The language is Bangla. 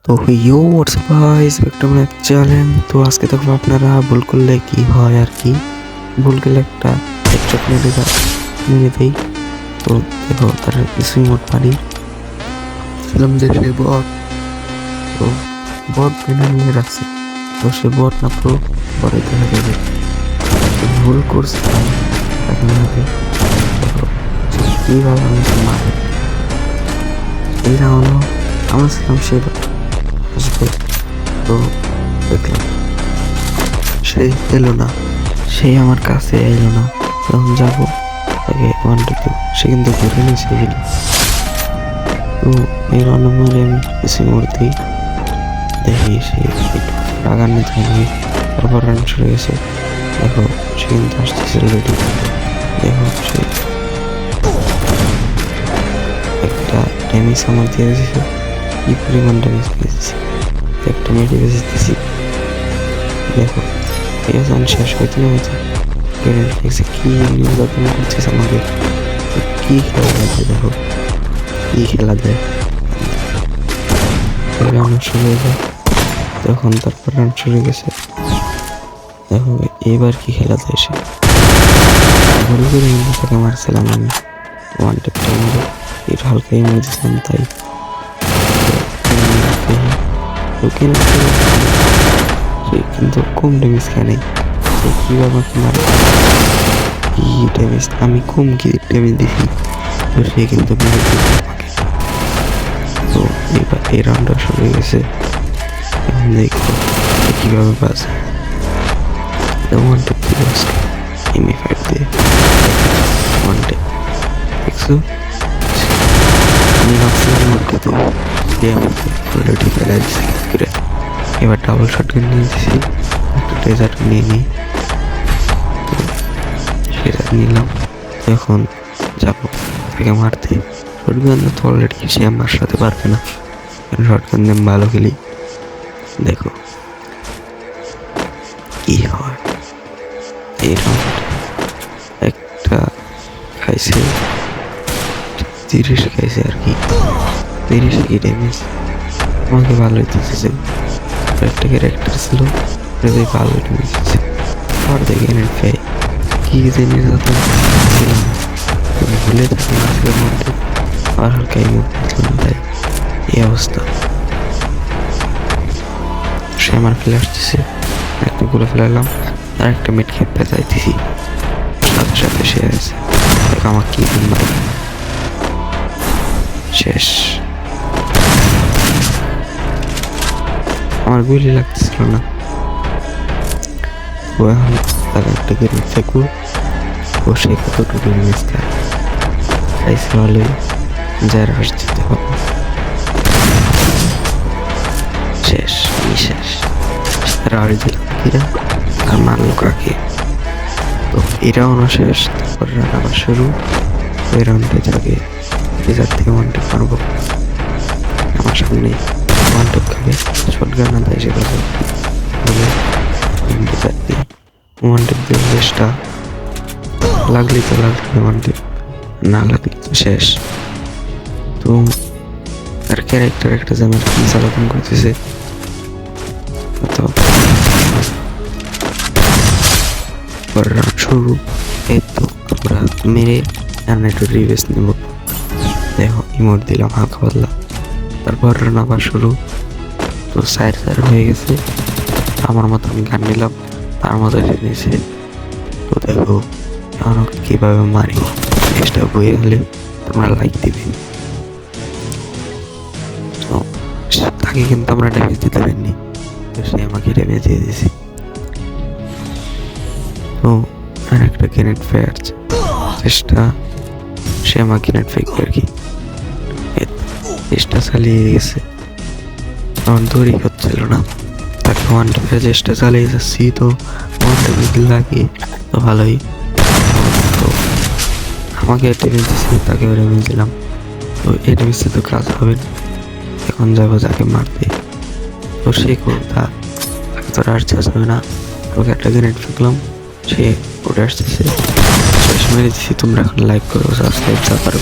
তো ইয়ো হোয়াটসঅ্যাপ গাইস, একটা মানে চ্যালেঞ্জ। তো আজকে দেখো আপনারা ভুল করলে কি হয় আর কি। ভুল করলে একটা হেডশট মেরে দেই। তো দেখো তার কিছু মোট পারি ছিলাম যে সে বট। তো বট মেনে নিয়ে রাখছে। তো সে বট না প্রো, পরে দেখা যাবে ভুল করছে তাকে মেরে। দেখো সে কীভাবে আমাকে মারে। এইটা হলো আমরা ছিলাম সে আসবে। তো দেখলাম সে এলো না, সে আমার কাছে এলো না। তখন যাবো তাকে ওয়ানটা দেবো, সে কিন্তু ঘুরে নিয়েছে এগুলো। তো এর অনুমানে আমি কিছু মূর্তি দেখি সে রাগান্বিত হয়ে তারপর রান শুরু গেছে। দেখো সে কিন্তু আসতেছে রেডি। দেখো সে একটা ড্যামেজ আমার দিয়ে দিয়েছে, কি পরিমাণ ড্যামেজ দিয়েছি। একটা মেডি বেঁচেছি। দেখো এজন শেষ হইতে না হইতে কি নির্যাতন করছিস আমাকে, কি খেলা দেয়। দেখো কি খেলা দেয়, রান শুরু হয়ে যায়। তখন তারপর রান শুরু হয়ে গেছে। দেখো এবার কি খেলা দেয় সে ঘুরে ঘুরে কিন্তু তাকে মারছিলাম আমি ওয়ান টেপ টাইমে। এটা হালকাই মেরেছিলাম তাই কিন্তু কম ড্যামেজ খায় সে কীভাবে আমাকে মারে। কি ড্যামেজ আমি কম কি ড্যামেজ দিছি, তো সে কিন্তু মেরে দিল আমাকে। তো এবার এই রাউন্ডটা শুরু হয়ে গেছে। এখন দেখো কীভাবে বাজে ওয়ান টেপ দিয়ে আজকে এমএ5 দিয়ে ওয়ান টেপ। দেখছো আমি ভাবছিলাম মধ্যে তো সে আমাকে অলরেডি ফেলা দিচ্ছে করে। এবার ডাবল শটগান নিয়ে দিয়েছি, একটা ডেজার্ট নিয়ে নিই। সেটা নিলাম। এখন যাবো তাকে মারতে। শটগান তো অলরেডি সে আমার সাথে পারবে না, কারণ শটগান দিয়ে আমি ভালো খেলি। দেখো কি হয়। এই রাউন্ড একটা খাইছে 30 খাইছে আর কি, 30 কি ড্যামেজ আমাকে ভালোই দিতেছে। একটা ক্যারেক্টার ছিল যদি ভালো ড্যামেজ দিচ্ছে। আর দেখেন কি জিনিস ছিলাম ভুলে থাকি মাছের মধ্যে আর হালকাই মুখ চলে যায়। এই অবস্থা সে আমার ফেলে আসতেছে, একটা গুলো ফেলালাম আর একটা মেট খেয়ে পেঁচাইতেছি। সাথে সাথে সে আছে আমার কি শেষ। আমার গুলি লাগতেছিল না। ও এখন তাকে একটা গেমে ফেঁকবো, ও সে কতটুকু ড্যামেজ খায় খাইছে ভালোই, যার হাস দিতে হবে। শেষ আমি শেষ। রাড়ি দিলাম কিরা আর মারলো কাকে। তো এই রাউন্ডও শেষ। তারপর রান আবার শুরু। ওই রাউন্ডে যাকে এজার থেকে ওয়ান টেপ মারবো। আমার সামনে ওয়ান টেপ খাবে, শটগান না দেয় সেটা বলে ওয়ান টেপ দিয়ে শেষটা লাগলে তো লাগবে, ওয়ান টেপ না লাগলে তো শেষ। তো তার ক্যারেক্টার একটা যে আমার কি চালাতন করতেছে। তো শুরু এই তো আমরা মেরে রান একটু রিভেস নেব। দেখো ইমোট দিলাম হালকা পাতলা। তারপর রান আবার শুরু। তো সাইড হয়ে গেছে। আমার মতো আমি গান নিলাম, তার মতো নিয়েছে। তো দেখো এখন কীভাবে মারি। নেক্সটটা বয়ে গেলে তোমরা লাইক দিবে। তো তাকে কিন্তু আমরা ড্যামেজ দিতে পারিনি, তো সে আমাকে ড্যামেজ দিয়ে দিয়েছে। তো আর একটা গ্রেনেড ফায়ার চেষ্টা, সে আমার গ্রেনেড ফেকবে আর কি। চেষ্টা চালিয়ে গেছে, আমার দড়ি হচ্ছিল না। তাকে ওয়ান টেপের চেষ্টা চালিয়ে যাচ্ছি। তো ওয়ান টেপে লাগিয়ে তো ভালোই। তো আমাকে ড্যামেজ দিচ্ছে, তাকে ড্যামেজ দিলাম। তো এই ড্যামেজে তো কাজ হবে না। এখন যাবো যাকে মারতে। তো সে তাকে তো আর চাষ হবে না। ওকে একটা গ্রেনেড ফেকলাম, সে উঠে আসতেছে, শেষ মেরে দিচ্ছি। তোমরা এখন লাইক করো, সাবস্ক্রাইব যা পারো।